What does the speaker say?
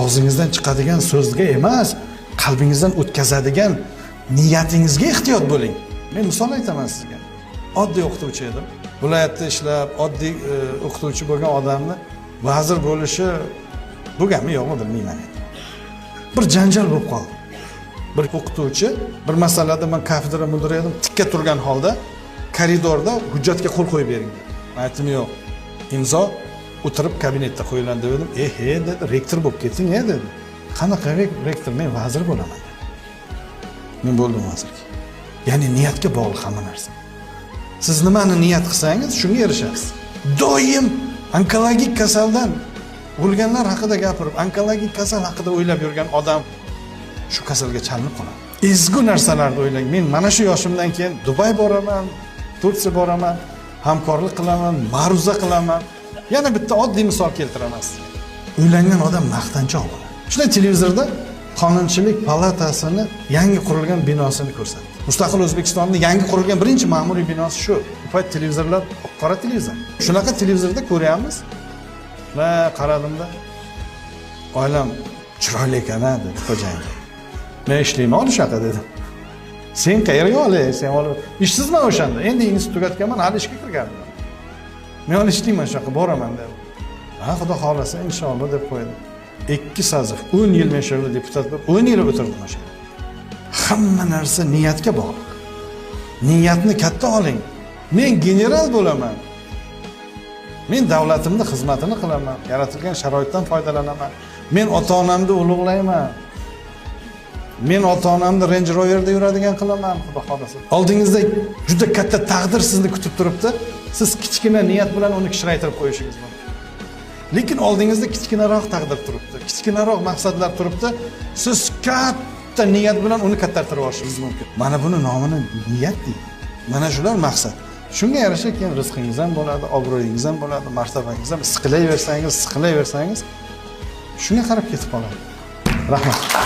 og'zingizdan chiqadigan so'zga emas, qalbingizdan o'tkazadigan niyatingizga ehtiyot bo'ling. Men misol aytaman sizga. Oddiy o'qituvchi edim. Viloyatda ishlab, oddiy o'qituvchi bo'lgan odamni vazir bo'lishi bo'lganmi yo'qmi bilmayman. Bir janjal bo'lib qoldi. Bir o'qituvchi bir masalada men kafedra mudiri edim, tikka turgan holda koridorda hujjatga qo'l qo'yib bering. Men aytdim yo'q. Imzo o'tirib kabinetda qo'yiladi dedim. Dedi, rektor bo'lib keting, dedi. Qanaqa rektor? Men vazir bo'laman. Men bo'ldim vazir. Ya'ni niyatga bog'liq hamma narsa. Siz nimani niyat qilsangiz, shunga erishasiz. Doim onkologik kasaldan o'lganlar haqida gapirib, onkologik kasal haqida o'ylab yurgan odam shu kasalga chalinib qoladi. Ezgu narsalarni o'ylang. Men mana shu yoshimdan keyin Dubay boraman, Turkiya boraman, hamkorlik qilaman, ma'ruza qilaman. Yana bitta oddiy misol keltiraman. Uylangan odam maqtanchoq bo'ladi. Shunday televizorda Qonunchilik palatasini yangi qurilgan binosini ko'rsatdi. Mustaqil O'zbekistonning yangi qurilgan birinchi ma'muriy binosi shu. Bu payt televizorlar qora televizor. Shunaqa televizorda ko'ryapmiz. Va qaradimda oilam chiroyli ekan-a dedi xo'jayin. Men ishlayman o'shaqa dedim. Sen qayerga olaysan? Sen olib ishsizman o'shanda. Endi institut tugatganman, hali ishga kirganman. Men hali ishlayman o'shaqa, boraman dedi. Ha, xudo xolasa inshaalloh deb qo'ydim. 2 sazif 10 yil men shu deputat bo'lib 10 yil o'tirdim o'sha. Hamma narsa niyatga bog'liq. Niyatni katta oling. Men general bo'laman. Men davlatimni xizmatini qilaman, yaratilgan sharoitdan foydalanaman. Men ota-onamni ulug'layman. Men ota-onamni Range Rover'da yuradigan qilaman, xudo xolasa. Oldingizda juda katta taqdir sizni kutib turibdi. Siz kichkina niyat bilan uni kichraytirib qo'yishingiz mumkin. Lekin oldingizda kichkinaroq taqdir turibdi, kichkinaroq maqsadlar turibdi. Siz katta niyat bilan uni kattartirib olishingiz mumkin. Mana buni nomini niyat deydi. Mana shular maqsad. Shunga yarasha keyin rizqingiz ham bo'ladi, obro'yingiz ham bo'ladi, martabangiz ham siqilayversangiz, shunga qarab ketib qoladi. Rahmat.